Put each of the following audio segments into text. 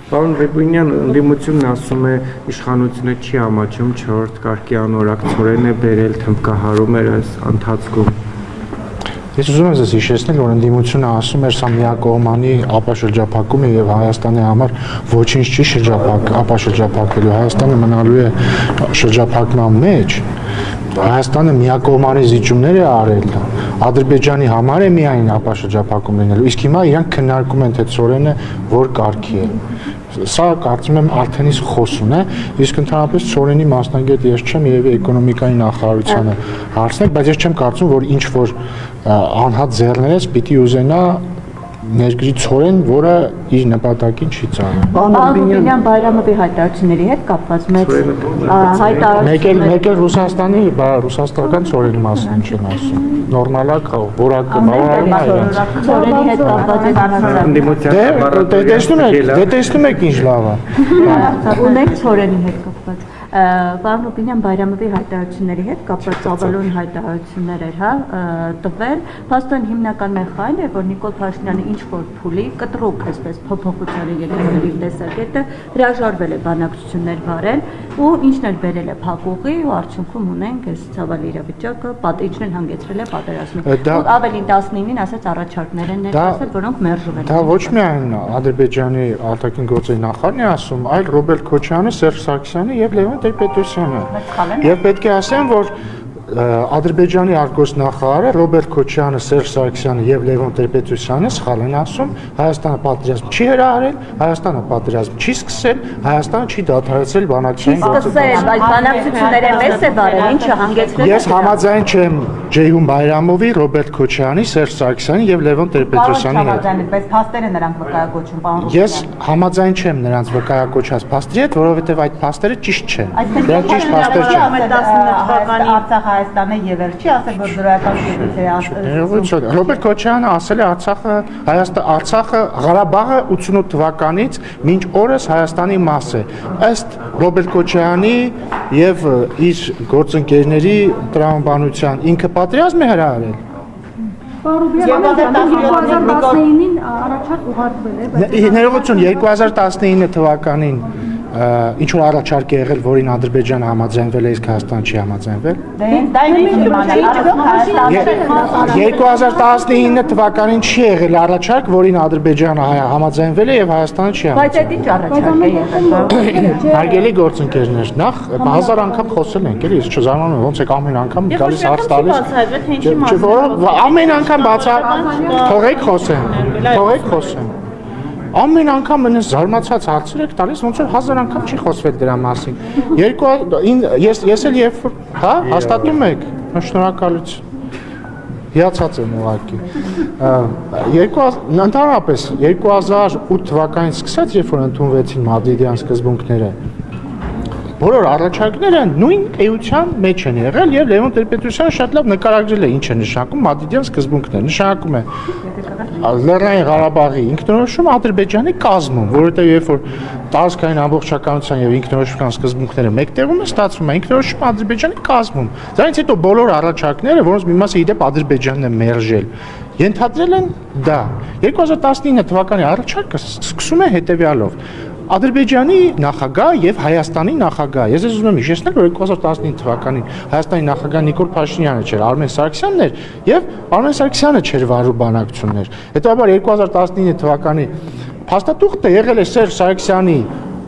Պարոն Ռեբունյան, ընդդիմությունն ասում է իշխանությունը չի ամաչում 4-րդ կարգի անորակ ծորեն է բերել թմբկահարում էր այս ընթացքում։ Ես ուզում եմ ձեզ հիշեցնել, որ ընդդիմությունը ասում էր սա միակողմանի ապաշրջափակում է եւ Հայաստանի համար ոչինչ չի ապաշրջափակվելու, Հայաստանը մնալու է շրջափակման մեջ, Հայաստանը միակողմանի զիջումներ է արել, Ադրբեջանի համար է միայն ապաշրջափակում լինելու, իսկ հիմա իրանք քննարկում են թե ծորենը որ կարգի է։ Սա կարծում եմ արդեն իսկ խոսուն է, իսկ ընդհանրապես ծորենի մասնագետ ես չեմ, երևի էկոնոմիկայի նախարարությանը հարցնել, բայց ես չեմ կարծում, որ ինչ որ անհատ ձեռներս պիտի ուզենա ներգրի ծորեն, որը իր նպատակին չի ծառայում։ Պարոն Բայրամովի հայտարարությունների հետ կապված մեծ հայտարարություն։ Մեկ էլ Ռուսաստանի, ռուսաստանական ծորենի մասին ինչ են ասում։ Նորմալ է, որակը բավարարում է իրենց։ Ծորենի հետ կապված տեսնում եք ինչ լավ է։ Ունենք ծորենի հետ կապված։ Պարոն Օպինյան Բայրամովի հայտարարությունների հետ կապված ծավալուն հայտարարություններ էր, հա, տվել, փաստորեն հիմնական մեղքն է, որ Նիկոլ Փաշինյանը ինչ որ փուլի կտրուկ այսպես փոփոխության եկեղեցի տեսակետը հրաժարվել է բանակցություններ վարել ու ինչն էլ բերել է փակուղի ու արդյունքում ունենք այս ծավալի իրավիճակը, ինչն էլ հանգեցրել է պատերազմին։ Ու ավելին 19-ին ասած առաջարկներ են ներկայացել, որոնք մերժվել են։ Դա ոչ միայն Ադրբեջանի արտաքին գործերի նախարարն է ասում, այլ Ռոբերտ Քոչարյանը, Սերժ Սարգսյանը եւ Լևոն Տեր-Պետրոսյանը։ Եվ պետք է ասեմ, որ Ադրբեջանի արտգործնախարարը Ռոբերտ Քոչյանը, Սերժ Սարգսյանը եւ Լևոն Տեր-Պետրոսյանը սխալ են ասում, Հայաստանը պատերազմ չի հրահրել, Հայաստանը պատերազմ չի սկսել, Հայաստանը չի դադարեցրել բանակցային գործողությունները։ Այս բանակցությունները մեծ է բարել, ինչը հանգեցրել է։ Ես համաձայն չեմ Ջեյհուն Բայրամովի, Ռոբերտ Քոչյանի, Սերժ Սարգսյանի եւ Լևոն Տեր-Պետրոսյանի հետ։ Բայց փաստերը նրանք վկայակոչում, պարոն։ Ես համաձայն չեմ նրանց վկայակոչած փաստերի հետ, որովհետեւ այդ փաստերը ճիշտ չեն։ Դրանք ճիշտ փաստեր չեն։ Արցախ Հայաստանը եւ չի ասել, որ դրական կետից է Ռոբերտ Քոչյանը ասել է Արցախը Ղարաբաղը 88 թվականից մինչ օրս Հայաստանի մաս է։ Ըստ Ռոբերտ Քոչյանի եւ իր գործընկերների տրամաբանության ինքը պատերազմ է հրահրել։ Պարոն 2019-ին առաջարկ ուղարկվել է։ Ներողություն 2019 թվականին ինչ որ առաջարկ է եղել, որին Ադրբեջանը համաձայնվել է, իսկ Հայաստանը չի համաձայնվել։ Դա ինչ 2019 թվականին չի եղել առաջարկ, որին Ադրբեջանը համաձայնվել է եւ Հայաստանը չի համաձայնվել։ Բայց այդ ինչ առաջարկ է եղել։ Հարգելի գործընկերներ, նախ 1000 անգամ խոսել ենք, էլի, ես չզարմանում եմ, ոնց եք ամեն անգամ գալիս հարց տալիս։ Ամեն անգամ թողեք խոսեմ։ Ամեն անգամ ինձ զարմացած հարցեր եք տալիս, ոնց որ 1000 անգամ չի խոսվել դրա մասին։ Ես էլ երբ հա հաստատում եք, շնորհակալություն։ Հիացած եմ ուղղակի։ Ընդհանրապես 2008 թվականից սկսած, երբ որ ընդունվեցին Մադրիդյան սկզբունքները, բոլոր առաջարկները նույն էության մեջ են եղել եւ Լևոն Տեր-Պետրոսյանը շատ լավ նկարագրել է ինչ է նշանակում Մադրիդյան սկզբունքները։ Նշանակում է Լեռնային Ղարաբաղի ինքնորոշում Ադրբեջանի կազմում, որովհետեւ երբ որ տարածքային ամբողջականության եւ ինքնորոշման սկզբունքները մեկտեղում է, ստացվում է ինքնորոշում Ադրբեջանի կազմում։ Դրանից հետո բոլոր առաջարկները, որոնց մի մասը իդեպ Ադրբեջանն է մերժել, ենթադրել են դա։ 2019 թվականի առաջարկը սկսում է հետեւյալով. Ադրբեջանի նախագահ եւ Հայաստանի նախագահ։ Ես ուզում եմ հիշեցնել, որ 2019 թվականին Հայաստանի նախագահ Նիկոլ Փաշինյանը չէր, Արմեն Սարգսյանն էր եւ Արմեն Սարգսյանը չէր վարում բանակցություններ։ Հետո 2019 թվականի փաստաթուղթը եղել է Սերժ Սարգսյանի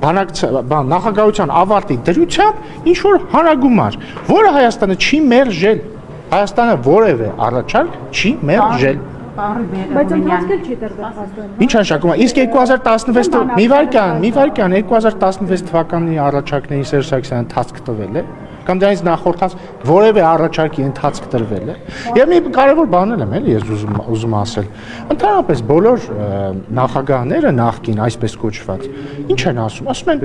նախագահության ավարտի դրությամբ ինչ որ հանրագումար, որը Հայաստանը չի մերժել։ Հայաստանը որևէ առաջարկ չի մերժել։ Բայց ընթացքել չի տրվել փաստորեն։ Ինչ նշանակում է։ Իսկ 2016 մի վարքան 2016 թվականի առաջարկների Սերժ Սարգսյանը ընթացք տվել է կամ դրանից նախորդած որևէ առաջարկի ընթացք տրվել է։ Եվ մի կարևոր բան եմ էլի ես ուզում ասել։ Ընդհանրապես բոլոր նախագահները նախկին այսպես կոչված ինչ են ասում։ Ասում են,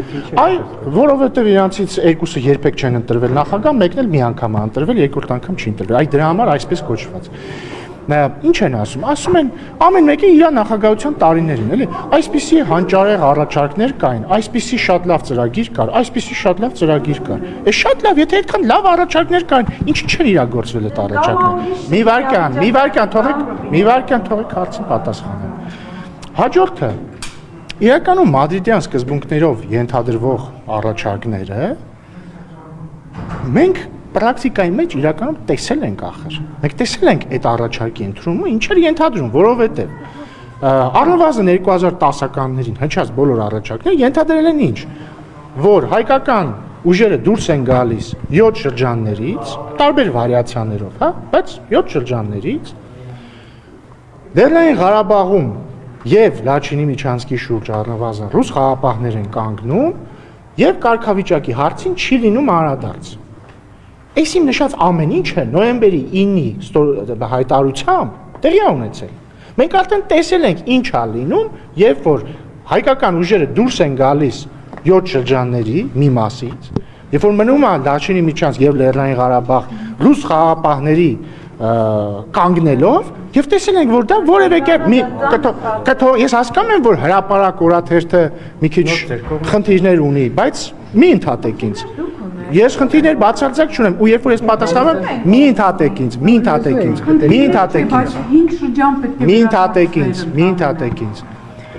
այ որովհետև իրանցից երկուսը երբեք չեն ընտրվել նախագահ, մեկն էլ մի անգամ է ընտրվել, երկրորդ անգամ չի ընտրվել։ Այ դրա համար այսպես կոչված։ Ինչ են ասում։ Ասում են ամեն մեկի իր նախագահության տարիներին, էլի։ Այսպիսի հանճարեղ առաջարկներ կային, այսպիսի շատ լավ ծրագիր կար, այսպիսի շատ լավ ծրագիր կար։ Է շատ լավ, եթե այդքան լավ առաջարկներ կային, ինչ չեն իրագործվել այդ առաջարկները։ Մի վարքան թողեք հարցին պատասխանեմ։ Հաջորդը իրականում մադրիդյան սկզբունքներով ենթադրվող առաջարկները մենք պրակտիկայի մեջ իրականում տեսել ենք ախր։ Մենք տեսել ենք այդ առաջարկի ընդունումը ինչ էր ենթադրում, որովհետև առնվազն 2010-ականներին հնչած բոլոր առաջարկները ենթադրել են ինչ, որ հայկական ուժերը դուրս են գալիս 7 շրջաններից, տարբեր վարիացիաներով, հա, բայց 7 շրջաններից Լեռնային Ղարաբաղում եւ Լաչինի Միչանսկի շուրջ առնվազն ռուս խաղապահներ են կանգնում եւ կարգավիճակի հարցին չի լինում անդրադարձ։ Այսինքն նշած ամեն ինչը նոյեմբերի 9-ի հայտարարությամբ տեղի ունեցել։ Մենք արդեն տեսել ենք ինչ է լինում, երբ որ հայկական ուժերը դուրս են գալիս 7 շրջանների մի մասից, երբ որ մնում է Լաչինի Միչանսկ եւ Լեռնային Ղարաբաղ ռուս խաղապահների կանգնելով եւ տեսել ենք որ դա որևէ կերպ կթող ես հասկանում եմ որ հրապարակ օրաթերթը մի քիչ խնդիրներ ունի, բայց մի ընդհատեք ինձ։ Ես խնդիրներ բացարձակ չունեմ ու երբ որ ես պատասխանում եմ մի ընդհատեք ինձ 5 շրջան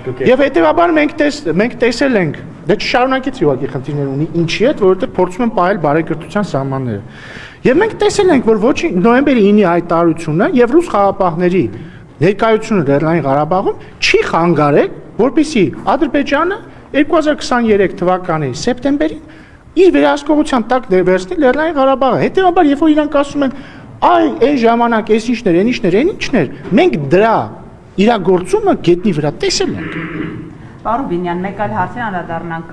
Եվ հետեւաբար մենք տեսել ենք, դե չշարունակեցի ուղղակի խնդիրներ ունի ինչի հետ, որովհետեւ փորձում են պահել բարեկրթության սահմանները։ Եվ մենք տեսել ենք, որ ոչ նոյեմբերի 9-ի հայտարարությունը եւ ռուս խաղապահների ներկայությունը Լեռնային Ղարաբաղում չի խանգարել, որպեսզի Ադրբեջանը 2023 թվականի սեպտեմբերին իր վերահսկողության տակ վերցնի Լեռնային Ղարաբաղը։ Հետեւաբար, երբ որ իրանք ասում են, այ այն ժամանակ էս ինչներ, մենք դրա իրագործումը գետնի վրա տեսել ենք։ Պարոն Բինյան, մեկ այլ հարցի անդրադառնանք։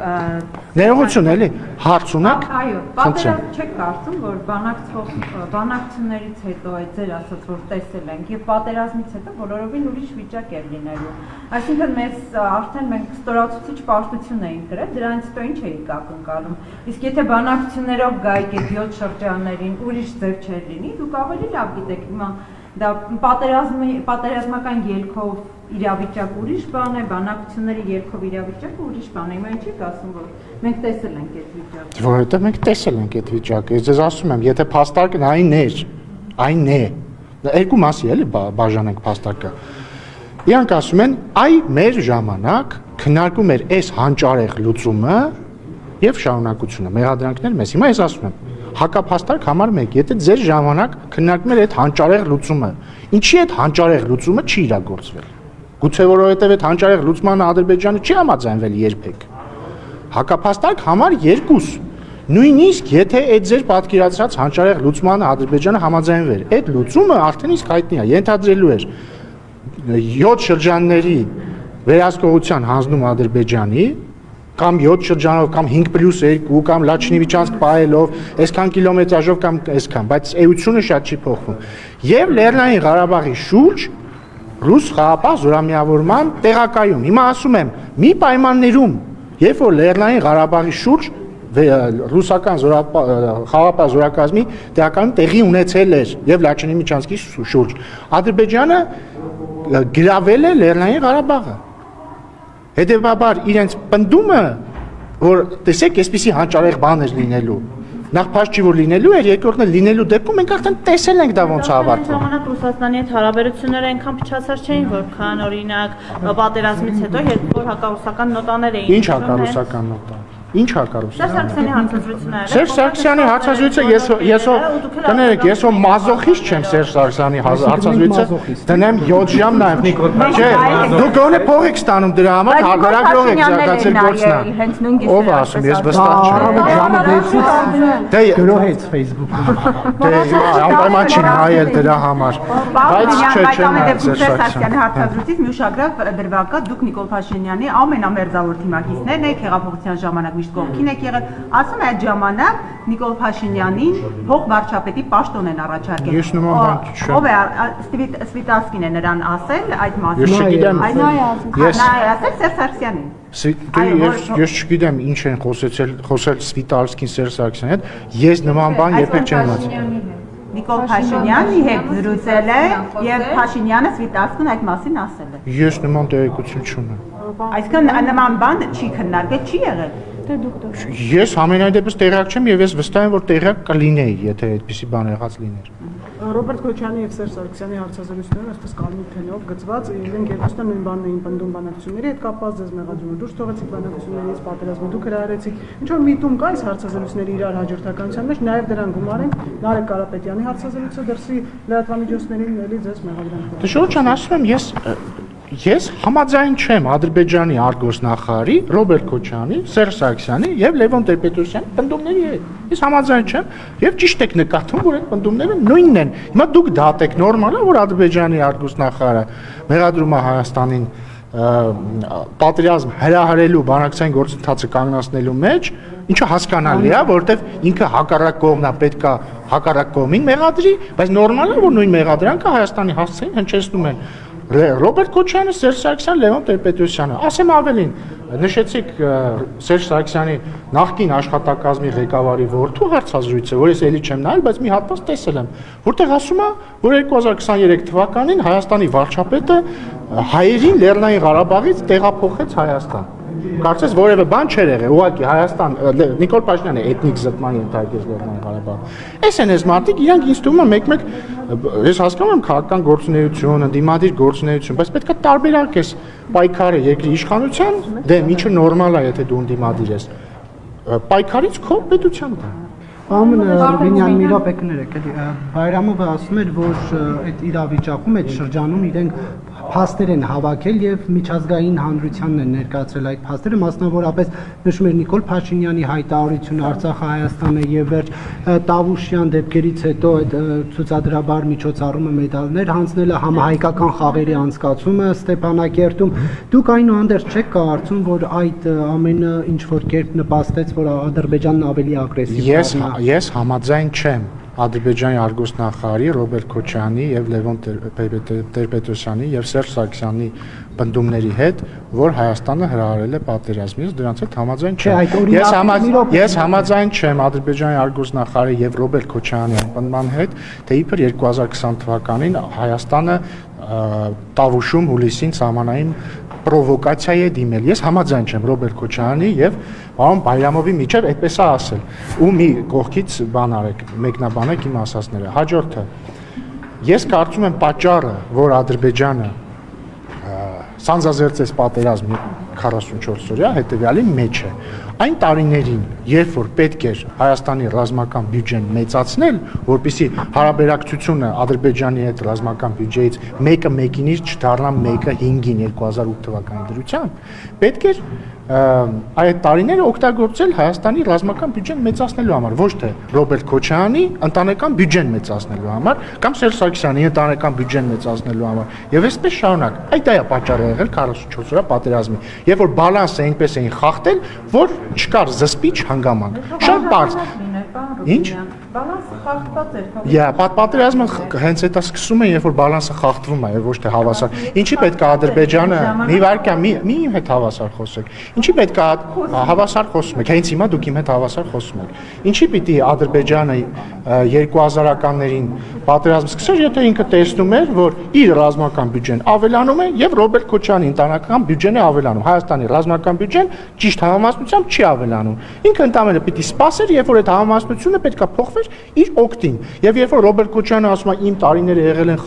Ներողություն էլի, հարց ունեք։ Այո, պատերազմ չեք կարծում, որ բանակցություններից հետո այդ ձեր ասած որ տեսել ենք եւ պատերազմից հետո բոլորովին ուրիշ վիճակ էր լինելու։ Այսինքն մեզ արդեն մենք ստորացուցիչ պարտություն էինք գրել, դրանից հետո ինչ էիք ակնկալում։ Իսկ եթե բանակցություններով գայիք այդ 7 շրջաններին ուրիշ ձև չէր լինի, դուք ավելի լավ գիտեք հիմա դա պատերազմական ելքով իրավիճակ ուրիշ բան է, բանակցությունների ելքով իրավիճակը ուրիշ բան է։ Հիմա ինչի՞ք ասում, որ մենք տեսել ենք այդ վիճակը։ Որովհետև մենք տեսել ենք այդ վիճակը։ Ես ձեզ ասում եմ, եթե փաստարկն այն է։ Երկու մասի էլի բաժանենք փաստարկը։ Իրանք ասում են, այ մեր ժամանակ քննարկում էր այս հանճարեղ լուծումը եւ շարունակությունը։ Մեղադրանքներ մեզ։ Հիմա ես ասում եմ, հակափաստարկ համար 1, եթե ձեր ժամանակ քննարկում էր այդ հանճարեղ լուծումը, ինչի այդ հանճարեղ լուծումը չի իրագործվել։ Գուցե որովհետև այդ հանճարեղ լուծմանը Ադրբեջանը չի համաձայնվել երբեք։ Հակափաստարկ համար 2, նույնիսկ եթե այդ ձեր պատկերացրած հանճարեղ լուծմանը Ադրբեջանը համաձայնվեր, այդ լուծումը արդեն իսկ հայտնի է, ենթադրելու էր 7 շրջանների վերահսկողության հանձնում Ադրբեջանի կամ 7 շրջանով կամ 5+2 կամ Լաչինի Միչանսկ պահելով, այսքան կիլոմետրաժով կամ այսքան, բայց էությունը շատ չի փոխվում։ Եվ Լեռնային Ղարաբաղի շուրջ ռուս խաղապահ զորամիավորման տեղակայում։ Հիմա ասում եմ, մի պայմաններում, երբ որ Լեռնային Ղարաբաղի շուրջ ռուսական խաղապահ զորակազմի տեղակայում տեղի ունեցել էր եւ Լաչինի Միչանսկի շուրջ, Ադրբեջանը գրավել է Լեռնային Ղարաբաղը։ Հետևաբար իրենց պնդումը, որ տեսեք, այսպիսի հանճարեղ բան էր լինելու, նախ փաշ չի որ լինելու էր, երկրորդն էլ լինելու դեպքում մենք արդեն տեսել ենք դա ոնց է ավարտվում։ Ժամանակ Ռուսաստանի հետ հարաբերությունները այնքան փչացած չէին, որքան օրինակ պատերազմից հետո, երբ որ հակառուսական նոտաներ էին։ Ինչ հակառուսական նոտա։ Ինչ հակառուսական։ Սերժ Սարգսյանի հարցազրույցը։ Սերժ Սարգսյանի հարցազրույցը կներեք, ես ո մազոխիստ չեմ Սերժ Սարգսյանի հարցազրույցը, դնեմ 7 ժամ նայեմ։ Չէ, դուք գոնե փող եք ստանում դրա համար, հարգարակրող եք զարգացել գործնա։ Ով ասում, ես վստահ չեմ։ Ժամը 6-ից գրոհեց Facebook-ում։ Դե անպայման չի նայել դրա համար։ Բայց չէ, չեմ նայել Սերժ Սարգսյանի հարցազրույցից մի ուշագրավ դրվագ կա, դուք Նիկոլ Փաշինյանի ամենամերձավոր թիմակիցներն եք, հեղափոխության ժամանակ միշտ կողքին եք եղել, ասում է այդ ժամանակ Նիկոլ Փաշինյանին փոխվարչապետի պաշտոն են առաջարկել։ Ես նման բան չեմ։ Ով է Սվիտասկին է նրան ասել այդ մասին։ Ես չգիտեմ։ Նա ասել Սերժ Սարգսյանին։ Ես չգիտեմ ինչ են խոսել Սվիտալսկին Սերժ Սարգսյանի հետ, ես նման բան երբեք չեմ իմացել։ Նիկոլ Փաշինյանի հետ զրուցել է եւ Փաշինյանը Սվիտասկին այդ մասին ասել է։ Ես նման տեղեկություն չունեմ։ Այսինքն նման բան չի քննարկել, չի եղել։ Ես համենայն դեպս տեղյակ չեմ եւ ես վստահ եմ որ տեղյակ կլինեի, եթե այդպիսի բան եղած լիներ։ Ռոբերտ Քոչյանի եւ Սերժ Սարգսյանի հարցազրույցներում այսպես կալմիկ թենով գծված իրենք երկուսն նույն բանն էին պնդում բանակցությունների հետ կապված, ձեզ մեղադրումը դուրս թողեցիք բանակցություններից, պատերազմը դուք հրահրեցիք։ Ինչ որ միտում կա այս հարցազրույցների իրար հաջորդականության մեջ, նաեւ դրան գումարենք Նարեկ Կարապետյանի հարցազրույցը դրսի լրատվամիջոցներին էլի ձեզ մեղադրանք։ Շուրջան ասում եմ ես համաձայն չեմ Ադրբեջանի արտգործնախարարի Ռոբերտ Քոչյանի, Սերժ Սարգսյանի եւ Լևոն Տեր-Պետրոսյանի պնդումների հետ։ Ես համաձայն չեմ եւ ճիշտ եք նկատում, որ այդ պնդումները նույնն են։ Հիմա դուք դատեք նորմալ է, որ Ադրբեջանի արտգործնախարարը մեղադրում է Հայաստանին պատերազմ հրահրելու բանակցային գործընթացը կանգնացնելու մեջ, ինչը հասկանալի է, որովհետեւ ինքը հակառակ կողմն է, պետք է հակառակ կողմին մեղադրի, բայց նորմալ է, որ նույն մեղադրանքը Հայաստանի հասցեին հնչեցնում են Ռոբերտ Քոչյանը, Սերժ Սարգսյանը, Լևոն Տեր-Պետրոսյանը։ Ասեմ ավելին, նշեցիք Սերժ Սարգսյանի նախկին աշխատակազմի ղեկավարի որդու հարցազրույցը, որ ես էլի չեմ նայել, բայց մի հատված տեսել եմ, որտեղ ասում է, որ 2023 թվականին Հայաստանի վարչապետը հայերին Լեռնային Ղարաբաղից տեղափոխեց Հայաստան։ Կարծես որևէ բան չէր եղել, ուղղակի Հայաստան Նիկոլ Փաշինյանը էթնիկ զտման ենթարկեց Լեռնային Ղարաբաղը։ Այս են այս մարդիկ, իրանք ինձ թվում է մեկ-մեկ ես հասկանում եմ քաղաքական գործունեություն, ընդդիմադիր գործունեություն, բայց պետք է տարբերակես պայքարը երկրի իշխանության դեմ, ինչը նորմալ է, եթե դու ընդդիմադիր ես, պայքարից քո պետության դեմ։ Պարոն Ռուբինյան, մի րոպե կներեք, էլի Բայրամովը ասում էր, որ այդ իրավիճակում այդ շրջանում իրենք փաստեր են հավաքել եւ միջազգային հանրությանն են ներկայացրել այդ փաստերը, մասնավորապես նշում էր Նիկոլ Փաշինյանի հայտարարությունը Արցախը Հայաստանը եւ վերջ Տավուշյան դեպքերից հետո այդ ցուցադրաբար միջոցառումը մեդալներ հանձնելը, համահայկական խաղերի անցկացումը Ստեփանակերտում։ Դուք այնուհանդերձ չեք կարծում, որ այդ ամենը ինչ որ կերպ նպաստեց, որ Ադրբեջանն ավելի ագրեսիվ դառնա։ Ես համաձայն չեմ Ադրբեջանի արտգործնախարարի Ռոբերտ Քոչյանի եւ Լևոն Տեր-Պետրոսյանի եւ Սերժ Սարգսյանի պնդումների հետ, որ Հայաստանը հրահրել է պատերազմից, դրանց հետ համաձայն չեմ։ Ես համաձայն չեմ Ադրբեջանի արտգործնախարարի եւ Ռոբերտ Քոչյանի պնդման հետ, թե իբր 2020 թվականին Հայաստանը Տավուշում հուլիսին սահմանային պրովոկացիա է դիմել։ Ես համաձայն չեմ Ռոբերտ Քոչյանի եւ պարոն Բայրամովի միջև այդպես է ասել։ Ու մի կողքից բան արեք, մեկնաբանեք իմ ասածները։ Հաջորդը ես կարծում եմ պատճառը, որ Ադրբեջանը սանձազերծեց պատերազմի 44 օրյա հետեւյալի մեջ է։ Այն տարիներին, երբ որ պետք էր Հայաստանի ռազմական բյուջեն մեծացնել, որպեսզի հարաբերակցությունը Ադրբեջանի հետ ռազմական բյուջեից 1/1-ից չդառնա 1/5-ին 2008 թվականի դրությամբ, պետք էր այդ տարիները օգտագործել Հայաստանի ռազմական բյուջեն մեծացնելու համար, ոչ թե Ռոբերտ Քոչյանի ընտանեկան բյուջեն մեծացնելու համար կամ Սերժ Սարգսյանի ընտանեկան բյուջեն մեծացնելու համար։ Եւ այսպես շարունակ։ Այդ է պատճառը եղել 44 օրյա պատերազմի, երբ որ բալանսը այնպես էին խախտել, որ չկար զսպիչ հանգամանք։ Շատ բարձ։ Ինչ? Բալանսը խախտված էր։ Պատերազմը հենց այդ է սկսում է, երբ որ բալանսը խախտվում է, եւ ոչ թե հավասար։ Ինչի պետք է Ադրբեջանը մի վարքա մի իմ հետ հավասար խոսեք։ Ինչի պետք է հավասար խոսում եք։ Հենց հիմա դուք իմ հետ հավասար խոսում եք։ Ինչի պիտի Ադրբեջանը 2000-ականներին պատերազմ սկսեր, եթե ինքը տեսնում էր, որ իր ռազմական բյուջեն ավելանում է եւ Ռոբերտ Քոչյանի ընտանեկան բյուջեն է ավելանում։ Հայաստանի ռազմական բյուջեն ճիշտ համամասնությամբ չի ավելանում։ Ինքը ընդամենը պիտի սպասեր, երբ որ այդ համամասնությունը պետքա փոխվեր իր օգտին։ Եվ երբ որ Ռոբերտ Քոչյանը ասում է իմ տարիները եղել են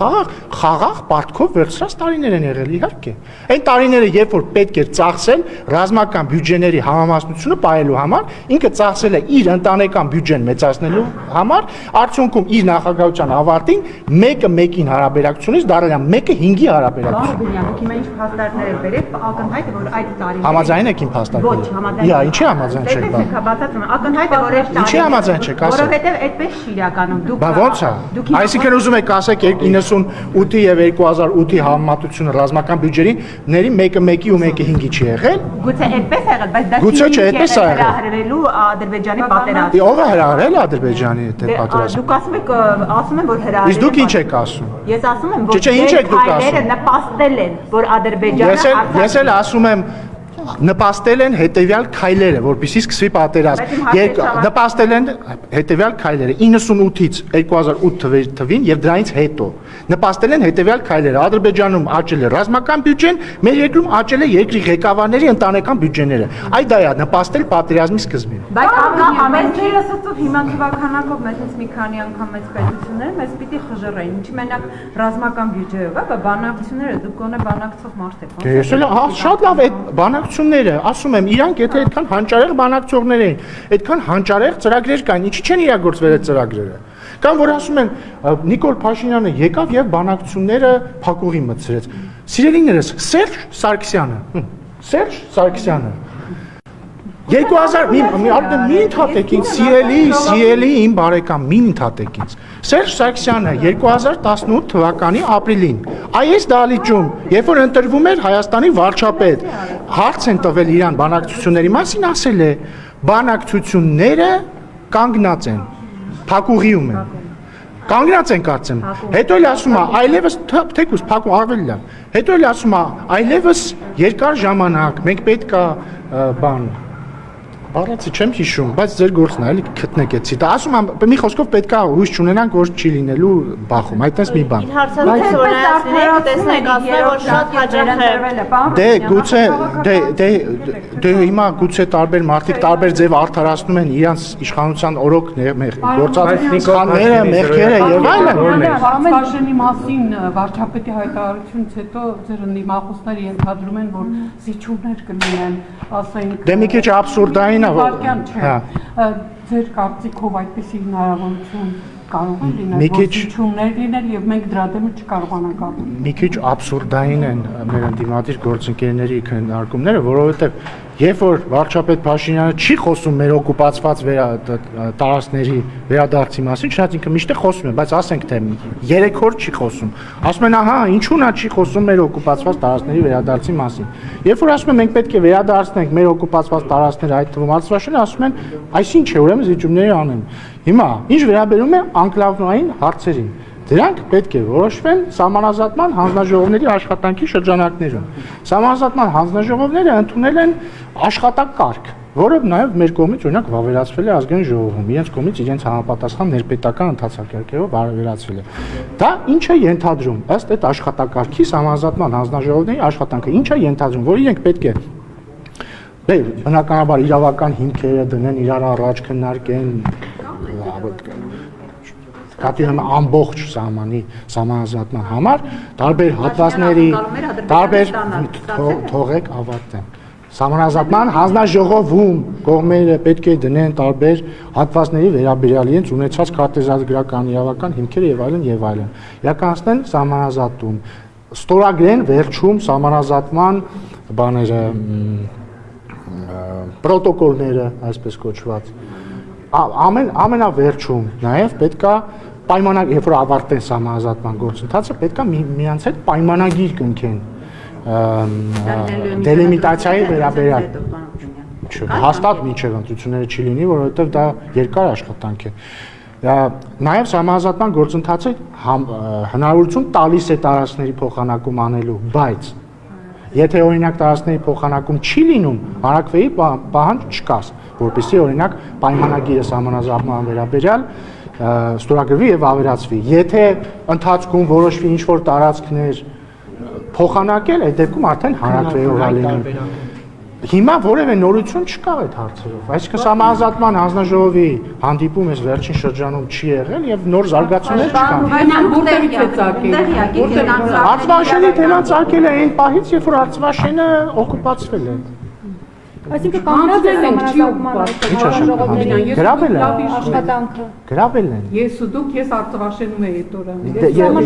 խաղաղ պարտքով վերցրած տարիներ են եղել, իհարկե։ Այն տարիները, երբ որ պետք էր ծախսել ռազմական բյուջեների համամասնությունը պահելու համար, ինքը ծախսել է իր ընտանեկան բյուջեն մեծացնելու համար, արդյունքում իր նախագահության ավարտին 1/1-ին հարաբերակցությունից դառել է 1/5-ի հարաբերակցություն։ Դուք հիմա ինչ փաստարկներ եք բերել, ակնհայտ է, որ այդ տարիներին Համաձայն եք իմ փաստարկները։ Ոչ, համաձայն։ Իա, ինչի համաձայն չեք բացատրում։ Ակնհայտ է, որ այդ տարիներին Ինչի համաձայն չեք ասել։ Որովհետև այդպես չի իրականում։ Դուք Բա ոնց է։ Այսինքն ուզում եք ասեք 98-ի եւ 2008-ի համեմատությունը ռազմական բյուջեների 1/1-ի ու 1/5-ի չի եղել։ Գուցե այդպես է եղել, բայց դա Գուցե չէ, այդպես է եղել։ հրահրելու Ադրբեջանի պատերազմը։ Ո՞վ է հրահրել Ադրբեջանի հետ պատերազմը։ Դուք ասում եք, որ հրահրել։ Իսկ դուք ինչ եք ասում։ Ես ասում եմ, որ Չէ, ինչ եք դուք ասում։ նպաստել են, որ Ադրբեջանը Ես էլ ասում եմ նպաստել են հետևյալ քայլերը, որպեսզի սկսվի պատերազմ։ Նպաստել են հետևյալ քայլերը 98-ից 2008 թվին եւ դրանից հետո։ Նպաստել են հետևյալ քայլերը. Ադրբեջանում աճել է ռազմական բյուջեն, մեր երկրում աճել է երկրի ղեկավարների ընտանեկան բյուջեները։ Այդ դա է նպաստել պատերազմի սկզբին։ Բայց ամենից ասածով հիմա թվականակով մեզ մի քանի անգամ մեծ պետությունները մեզ պիտի խժռեին։ Ինչի մենակ ռազմական բյուջեով, հա, բանակցությունները դուք գոնե բանակցող մարդ եք։ Ես էլ շատ լավ այդ բանակցությունները, ասում եմ, իրանք եթե այդքան հանճարեղ բանակցողներ էին, այդքան հանճարեղ ծրագրեր կային, ինչի չեն իրագործվել այդ ծրագրերը։ Կամ որ ասում են Նիկոլ Փաշինյանը եկավ եւ բանակցությունները փակուղի մտցրեց։ Սիրելիներս, Սերժ Սարգսյանը 2000 մի ընդհատեք ինձ, սիրելի իմ բարեկամ, մի ընդհատեք ինձ։ Սերժ Սարգսյանը 2018 թվականի ապրիլին այս դահլիճում, երբ որ ընտրվում էր Հայաստանի վարչապետ, հարց են տվել իրան բանակցությունների մասին, ասել է բանակցությունները կանգնած են, փակուղիում են։ Կանգնած են կարծեմ։ Հետո էլ ասում է, այլևս թեկուզ փակում ավելի լավ։ Հետո էլ ասում է, այլևս երկար ժամանակ մենք պետք է բան Բառացի չեմ հիշում, բայց ձեր գործն է, էլի գտնեք էցի։ Դա ասում եմ, մի խոսքով պետքա հույս չունենանք, որ չի լինելու բախում, այդպես մի բան։ Դե գուցե դե հիմա գուցե տարբեր մարդիկ տարբեր ձև արդարացնում են իրանց իշխանության օրոքները, գործած սխալները, մեղքերը եւ այլն։ Վարչապետի մասին վարչապետի հայտարարությունից հետո ձեր ընդդիմախոսները ենթադրում են, որ զիջումներ կլինեն, ասենք։ Դե մի քիչ աբսուրդային է, ձեր կարծիքով այդպիսի հնարավորություն կարող է լինել, որ զիջումներ լինել եւ մենք դրա դեմ չկարողանանք ապրել։ Մի քիչ աբսուրդային են մեր ընդդիմադիր գործընկերների քննարկումները, որովհետեւ երբ որ վարչապետ Փաշինյանը չի խոսում մեր օկուպացված տարածքների վերադարձի մասին, չնայած ինքը միշտ խոսում է, բայց ասենք թե 3 օր չի խոսում։ Ասում են, ահա, ինչու նա չի խոսում մեր օկուպացված տարածքների վերադարձի մասին։ Երբ որ ասում են մենք պետք է վերադարձնենք մեր օկուպացված տարածքները, այդ թվում Արցախը, ասում են, այսինչ է, ուրեմն զիջումների անեն։ Հիմա, ինչ վերաբերում է անկլավային հարցերին, դրանք պետք է որոշվեն սահմանազատման հանձնաժողովների աշխատանքի շրջանակներում։ Սահմանազատման հանձնաժողովները ընդունել են աշխատակարգ, որը նաև մեր կողմից օրինակ վավերացվել է ազգային ժողովում, իրենց կողմից իրենց համապատասխան ներպետական ընթացակարգերով վավերացվել է։ Դա ինչ է ենթադրում, ըստ այդ աշխատակարգի սահմանազատման հանձնաժողովների աշխատանքը, ինչ է ենթադրում, որ իրենք պետք է բնականաբար իրավական հիմքերը դնեն, իրար առաջ քննարկեն, կատինում ամբողջ սահմանազատման համար տարբեր հատվածների տարբեր թողեք ավարտեմ սահմանազատման հանձնաժողովում կողմերը պետք է դնեն տարբեր հատվածների վերաբերյալ իրենց ունեցած քարտեզագրական իրավական հիմքերը եւ այլն իրականացնեն սահմանազատում ստորագրեն վերջում սահմանազատման բաները պրոտոկոլները այսպես կոչված ամենավերջում նաև պետքա պայմանագիր, երբ որ ավարտեն սահմանազատման գործընթացը, պետքա միանց հետ պայմանագիր կնքեն դելիմիտացիայի վերաբերյալ։ Հաստատ մինչև ընտրությունները չի լինի, որովհետև դա երկար աշխատանք է։ Նաև սահմանազատման գործընթացը հնարավորություն տալիս է տարածքների փոխանակում անելու, բայց եթե օրինակ տարածքների փոխանակում չի լինում, հանրակրվեի պահանջ չկա, որպեսզի օրինակ պայմանագիրը սահմանազատման վերաբերյալ ստորագրվի եւ ավերացվի։ Եթե ընթացքում որոշվի ինչ-որ տարածքներ փոխանակել, այդ դեպքում արդեն հանրակրվեով ալինի։ Հիմա որևէ նորություն չկա այդ հարցերով։ Այսինքն սահմանազատման հանձնաժողովի հանդիպում էս վերջին շրջանում չի եղել եւ նոր զարգացումներ չկան։ Որտեղից է ծագել։ Արցվաշենի թեման ծագել է այն պահից, երբ որ Արցվաշենը օկուպացվել է։ Այսինքն կանգնած ենք չի օկուպացվել։ Գրավել են աշխատանքը։ Գրավել են։ Ես ու դուք ես Արցախաշենում էի այդ օրը։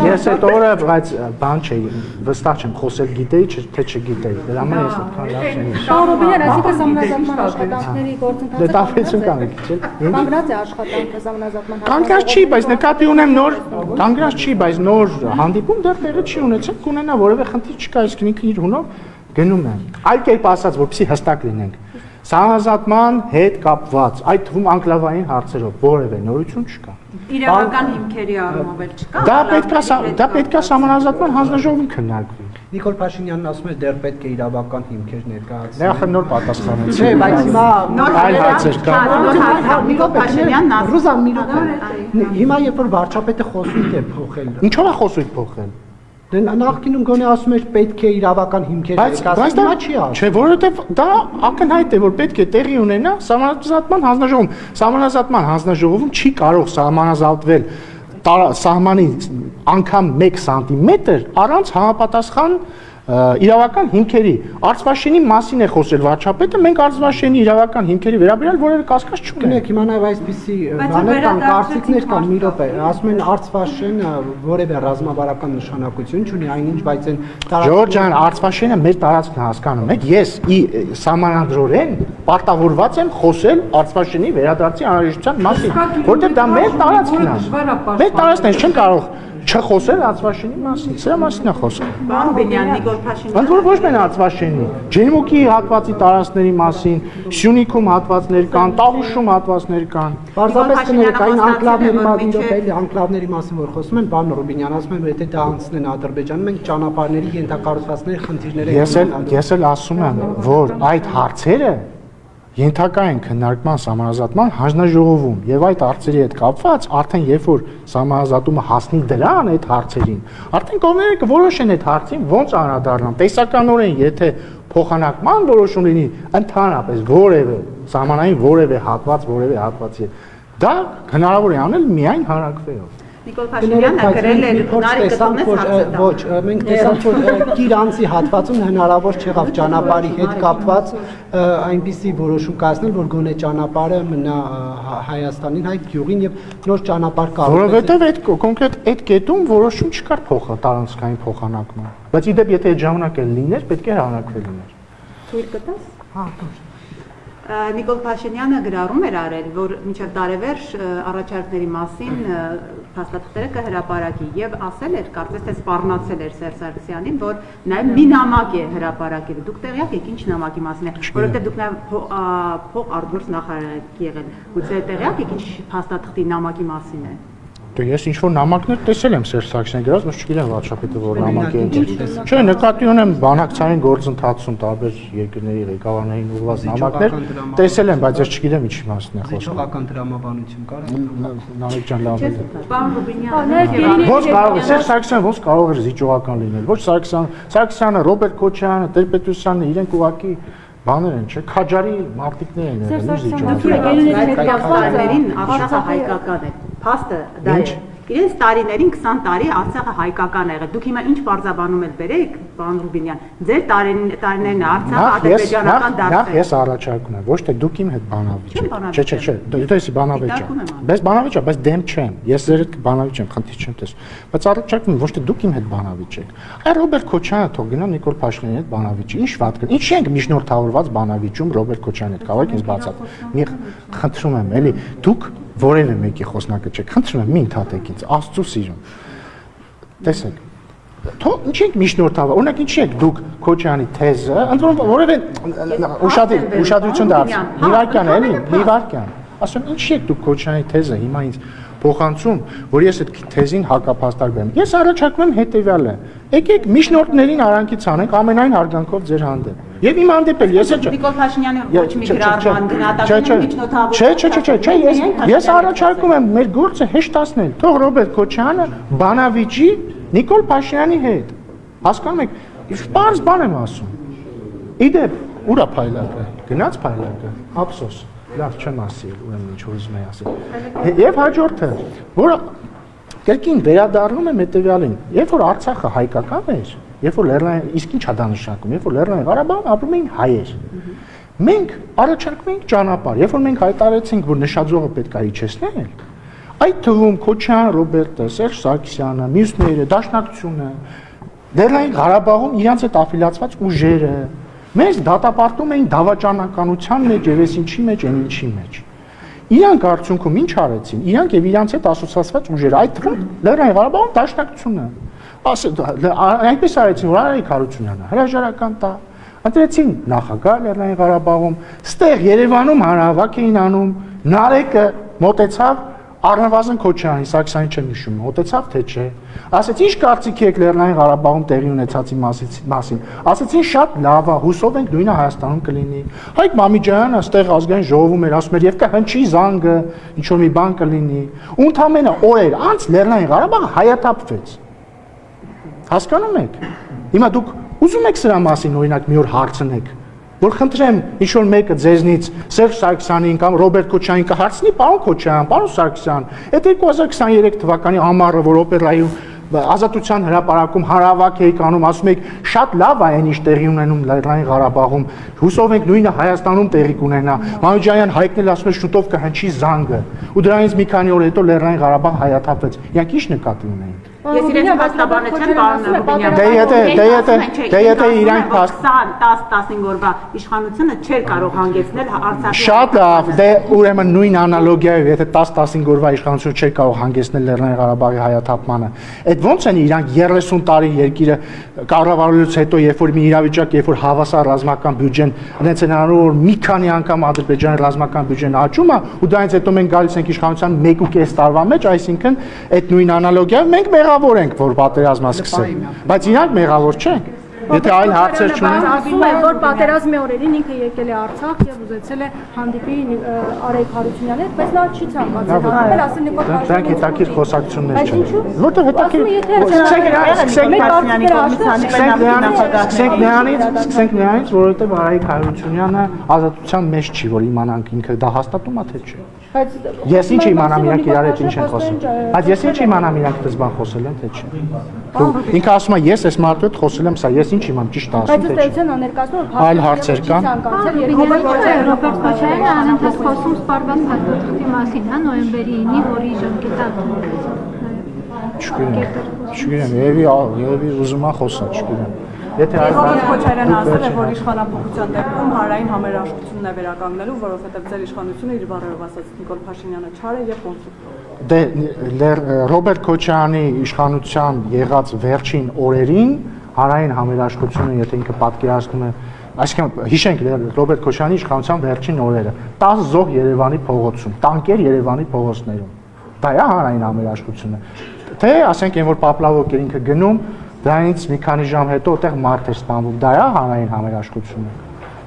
Ես այդ օրը բայց բան չէի, վստահ չեմ, խոսել գիտեի, թե չգիտեի։ Դրա համար ես այդքան լավ չեմ։ Շարոբյան, այսինքն սահմանազատման աշխատանքների գործընթացը Դե տափեցում կանեք, չէ՞։ կանգնած է աշխատանքը սահմանազատման։ Կանգնած չի, բայց նկատի ունեմ նոր, կանգնած չի, բայց նոր հանդիպում դեռ տեղը չի ունեցել, կունենա որևէ խնդիր չկա, իսկ ինքը իր հունով գնում է։ Այլ կերպ ասած, որպեսզի հստակ լինենք, սահմանազատման հետ կապված, այդ թվում անկլավային հարցերով որևէ նորություն չկա։ Իրավական հիմքերի առումով էլ չկա։ Դա պետք է սահմանազատման հանձնաժողովում քննարկվի։ Նիկոլ Փաշինյանն ասում է դեռ պետք է իրավական հիմքեր ներկայացնել։ Դե ախր նոր պատասխանեցի։ Չէ, բայց հիմա այլ հարցեր կան։ Նիկոլ Փաշինյանն Ռուզան մի րոպե։ Հիմա երբ որ վարչապետը խոսույթ է փոխել։ Ինչո՞վ է խոսույթ փոխել։ Դե նախկինում գոնե ասում էր պետք է իրավական հիմքեր Բայց դա չի ասում։ Չէ, որովհետև դա ակնհայտ է, որ պետք է տեղի ունենա սահմանազատման հանձնաժողովում։ Սահմանազատման հանձնաժողովում չի կարող սահմանազատվել սահմանի անգամ 1 սանտիմետր առանց համապատասխան իրավական հիմքերի Արցվաշենի մասին է խոսել վարչապետը, մենք Արցվաշենի իրավական հիմքերի վերաբերյալ որևէ կասկած չունենք։ Գնեք հիմա նաև այսպիսի բաներ կան, կարծիքներ կան, մի րոպե, ասում են Արցվաշենը որևէ ռազմավարական նշանակություն չունի, այնինչ, բայց այն Ժորժ ջան, Արցվաշենը մեր տարածքն է, հասկանում եք, ես սահմանադրորեն պարտավորված եմ խոսել Արցվաշենի վերադարձի անհրաժեշտության մասին, որովհետև դա մեր տարածքն է։ Մեր տարածքն է, չեմ կարող չխոսել Արցվաշենի մասին, սրա մասին է խոսքը։ Պարոն Բենյան, Նիկոլ Փաշինյանը։ Ընդ որ ոչ միայն Արցվաշենի, Ջենմուկի հատվածի տարածքների մասին, Սյունիքում հատվածներ կան, Տավուշում հատվածներ կան։ Պարզապես կներեք այն անկլավների մասին, որ խոսում են, պարոն Ռուբինյան, ասում եմ, եթե դա անցնեն Ադրբեջանում, մենք ճանապարհների ենթակառուցվածքների խնդիրներ ենք։ Ես էլ ասում եմ, որ այդ հարցերը ենթակա են քննարկման սահմանազատման հանձնաժողովում եւ այդ հարցերի հետ կապված արդեն երբ որ սահմանազատումը հասնի դրան այդ հարցերին արդեն կողմերը կորոշեն այդ հարցին ոնց անդրադառնան տեսականորեն եթե փոխանակման որոշում լինի ընդհանրապես որևէ սահմանային որևէ հատվածի դա հնարավոր է անել միայն հանրակրվեով Նիկոլ Փաշինյանը գրել է ոչ, մենք տեսանք որ Կիրանցի հատվածում հնարավոր չեղավ ճանապարհի հետ կապված այնպիսի որոշում կայացնել, որ գոնե ճանապարհը մնա Հայաստանին, հայ գյուղին եւ նոր ճանապարհ կարող է։ Որովհետեւ այդ կոնկրետ այդ կետում որոշում չկար տարածքային փոխանակման։ Բայց իդեպ եթե այդ ժամանակ էլ լիներ, պետք է հանրակրվել լիներ։ Թույլ կտաս։ Հա, Նիկոլ Փաշինյանը գրառում էր արել, որ մինչև տարեվերջ առաջարկների մասին փաստաթղթերը կհրապարակի եւ ասել էր, կարծես թե սպառնացել էր Սերժ Սարգսյանին, որ նաեւ մի նամակ է հրապարակել։ Դուք տեղյակ եք ինչ նամակի մասին է, որովհետեւ դուք նաեւ փող արտգործ նախարար եք եղել։ Գուցե տեղյակ եք ինչ փաստաթղթի նամակի մասին է։ Դե ես ինչ որ նամակներ տեսել եմ Սերժ Սարգսյանի գրած, բայց չգիտեմ վարչապետը որ նամակ է գրել։ Չէ, նկատի ունեմ բանակցային գործընթացում տարբեր երկրների ղեկավարներին ուղղված նամակներ տեսել եմ, բայց ես չգիտեմ ինչի մասին է խոսքը։ Հիշողական դրամաբանություն կար։ Նարեկ ջան լավ է։ Պարոն Ռուբինյանը Ոնց կարող է Սերժ Սարգսյանը ոնց կարող է զիջողական լինել։ Ոչ Սարգսյանը, Ռոբերտ Քոչարյանը, Տեր-Պետրոսյանը իրենք ուղղակի բաներ են, չէ, քաջարի մարտիկներ են եղել, տարիներին Արցախը հայկական է։ Փաստը դա է։ Իրենց տարիներին 20 տարի Արցախը հայկական է եղել։ Դուք հիմա ինչ բարձաբանում եք բերեք, պարոն Ռուբինյան։ Ձեր տարիներն Արցախը ադրբեջանական դարձել։ Նախ ես առաջարկում եմ, ոչ թե դուք իմ հետ բանավիճ եք։ Չէ, դու ես բանավիճ եք։ Բայց բանավիճ է, բայց դեմ չեմ։ Ես ձեր հետ բանավիճ եմ, խնդիր չեմ տեսնում։ Բայց առաջարկում եմ, ոչ թե դուք իմ հետ բանավիճ եք։ Այ Ռոբերտ Քոչյանը թող գնա Նիկոլ Փաշինյանի հետ բանավիճի։ Ինչ վատ կա։ Ինչ ենք միջնորդավորված բանավիճում Ռոբերտ Քոչյանի հետ։ Կարող եք ինձ բացատրել։ Մի խնդրում եմ, էլի դուք որևէ մեկի խոսնակը չեք, խնդրում եմ, մի ընդհատեք ինձ, Աստծո սիրուն։ Տեսեք, թող ինչ ենք միջնորդավոր, օրինակ ինչի եք դուք Քոչյանի թեզը, ընդ որում որևէ ուշադրություն դարձ, Նիվարքյան էլի, Նիվարքյան, ասում ինչի եք դուք Քոչյանի թեզը հիմա ինձ փոխանցում, որ ես այդ թեզին հակափաստարկվեմ։ Ես առաջարկում եմ հետեւյալը. եկեք միջնորդներին արանքից անենք ամենայն հարգանքով ձեր հանդեպ։ Եվ իմ հանդեպ էլ ես Նիկոլ Փաշինյանը ոչ մի գրառման գնահատակում միջնորդավոր։ Չէ, ես առաջարկում եմ մեր գործը հեշտացնել։ Թող Ռոբերտ Քոչյանը բանավիճի Նիկոլ Փաշինյանի հետ։ Հասկանում եք, պարզ բան եմ ասում։ Իդեպ, ուրա փայլակը, գնաց փայլակը, ափսոս։ Լավ չեմ ասել, ուրեմն ինչ որ ուզում եմ ասել։ Եվ հաջորդը, որը կրկին վերադառնում եմ հետեւյալին, երբ որ Արցախը հայկական էր, երբ որ Լեռնային, իսկ ի՞նչ է դա նշանակում, երբ որ Լեռնային Ղարաբաղում ապրում էին հայեր։ Մենք առաջարկում ենք ճանապարհ, երբ որ մենք հայտարարեցինք, որ նշաձողը պետք է իջեցնել, այդ թվում Քոչյան, Ռոբերտը, Սերժ Սարգսյանը, մյուսները, Դաշնակցությունը, Լեռնային Ղարաբաղում իրancs այդ աֆիլիացված ուժերը մեզ դատապարտում էին դավաճանականության մեջ եւ ինչի մեջ, այն ինչի մեջ։ Իրանք արդյունքում ինչ արեցին։ Իրանք եւ իրանց հետ ասոցիացված ուժերը, այդ թվում Լեռնային Ղարաբաղում Դաշնակցությունը։ Այնպես արեցին, որ Արայիկ Հարությունյանը հրաժարական տա, ընտրեցին նախագահ Լեռնային Ղարաբաղում, ստեղ Երևանում հանրահավաք էին անում, Նարեկը մոտեցավ, Առնվազն Քոչարյանի, Սարգսյանի չեմ հիշում, մոտեցավ թե չէ։ Ասեց ինչ կարծիքի եք Լեռնային Ղարաբաղում տեղի ունեցածի մասին։ Ասեցին շատ լավ է, հուսով ենք նույնը Հայաստանում կլինի։ Հայկ Մամիջյանը այստեղ ազգային ժողովում էր ասում էր եւ կհնչի զանգը, ինչ որ մի բան կլինի։ Ու ընդամենը օրեր անց Լեռնային Ղարաբաղը հայաթափվեց։ Հասկանում եք։ Հիմա դուք ուզում եք սրա մասին օրինակ մի օր հարցնեք, որ խնդրեմ ինչ որ մեկը ձեզնից Սերժ Սարգսյանին կամ Ռոբերտ Քոչարյանին կհարցնի, պարոն Քոչարյան, պարոն Սարգսյան, այդ 2023 թվականի ամառը, որ օպերայում Ազատության հրապարակում հարավակ եք անում, ասում եք շատ լավ է այն ինչ տեղի ունենում Լեռնային Ղարաբաղում, հուսով ենք նույնը Հայաստանում տեղի կունենա։ Մամիջյան Հայկն էլ ասում է շուտով կհնչի զանգը։ Ու դրանից մի քանի օր հետո Լեռնային Ղարաբաղ հայաթափվեց։ Իրանք ի՞նչ նկատի ունեն։ Ես իրենց փաստաբանեցեմ պարոն Ռուբինյան։ Դե եթե իրանք 10-15 օրվա իշխանությունը չէր կարող հանգեցնել Արցախի։ Շատ լավ, դե ուրեմն նույն անալոգիայով, եթե 10-15 օրվա իշխանությունը չէր կարող հանգեցնել Լեռնային Ղարաբաղի հայաթափմանը, այդ ո՞նց են իրանք 30 տարի երկիրը կառավարելուց հետո, երբ որ մի իրավիճակ, երբ որ հավասար ռազմական բյուջեն, հենց են անում, որ մի քանի անգամ Ադրբեջանի ռազմական բյուջեն աճում է, ու դրանից հետո մենք գալիս ենք իշխանության 1.5 տարվա մեջ, այսինքն այդ նույն անալոգիայով մենք մեղավոր ենք, որ պատերազմը սկսել, բայց իրանք մեղավոր չեն։ Եթե այլ հարցեր չունեն, ասում է, որ պատերազմի օրերին ինքը եկել է Արցախ եւ ուզեցել է հանդիպի Արայք Հարությունյանի հետ, բայց նա չի ցանկացել հանդիպել, ասել Նիկոլ Փաշինյանը։ դրանք հետաքրքիր խոսակցություններ Բայց չեն։ ինչու՞։ Որտեղ սկսենք նրանից, որովհետեւ Արայք Հարությունյանը ազատության մեջ չի, որ իմանանք ինքը դա հաստատում է թե չէ։ Ես ինչ իմանամ իրանք իրար հետ ինչ են խոսում։ Բայց ես ինչ իմանամ իրանք դες բան խոսել են թե չէ։ Ինքը ասում է ես այս մարդու հետ խոսել եմ սա, ես ինչ իմանամ ճիշտ ասում Բայց թե չէ։ ըստեյության աներկայացնում որ Այլ հարցեր կան։ Ռոբերտ Քոչարյանը անընդհատ խոսում սպառված փաստաթղթի մասին, հա, նոյեմբերի 9-ի, որի ժամկետը Չգիտեմ, երևի ուզում է խոսա, չգիտեմ։ Եթե այլ Ռոբերտ Քոչարյանը ասել է, որ իշխանապողության դեպքում հանրային համերաշխությունն է վերականգնելու, որովհետև ձեր իշխանությունը իր բառերով ասած Նիկոլ Փաշինյանը չար է եւ կոնֆլիկտ։ Դե Ռոբերտ Քոչարյանի իշխանության եղած վերջին օրերին հանրային համերաշխությունը, եթե ինքը պատկերացնում է, այսինքն հիշենք Ռոբերտ Քոչարյանի իշխանության վերջին օրերը, 10 զոհ Երևանի փողոցում, տանկեր Երևանի փողոցներում։ Դա է հանրային համերաշխությունը։ Թե ասենք այն որ Պապլավոկ էր ինքը գնում, դրանից մի քանի ժամ հետո այդտեղ մարդ էր սպանվում, դա է հանրային համերաշխությունը։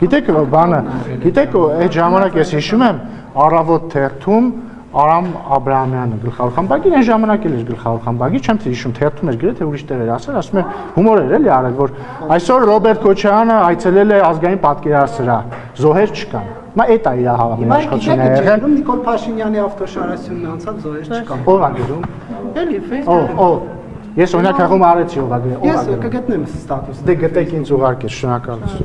Գիտեք բանը, գիտեք այդ ժամանակ ես հիշում եմ Առավոտ թերթում Արամ Աբրահամյանը գլխավոր խմբագիր, այն ժամանակ էլ էր գլխավոր խմբագիր, չեմ հիշում թերթում էր գրել թե ուրիշ տեղ էր ասել, ասում էր հումոր էր էլի արել, որ այսօր Ռոբերտ Քոչարյանը այցելել է ազգային պատկերասրահ, զոհեր չկան։ Մա այդ է իր համերաշխությունը եղել։ Նիկոլ Փաշինյանի ավտոշարասյունն անցած զոհեր չկան։ Ո՞վ է գրում։ Էլի Facebook։ Ես օրինակ հղում արեցի ով է գրել։ Ես կգտնեմ ստատուս։ Դե գտեք ինձ ուղարկեք, շնորհակալություն։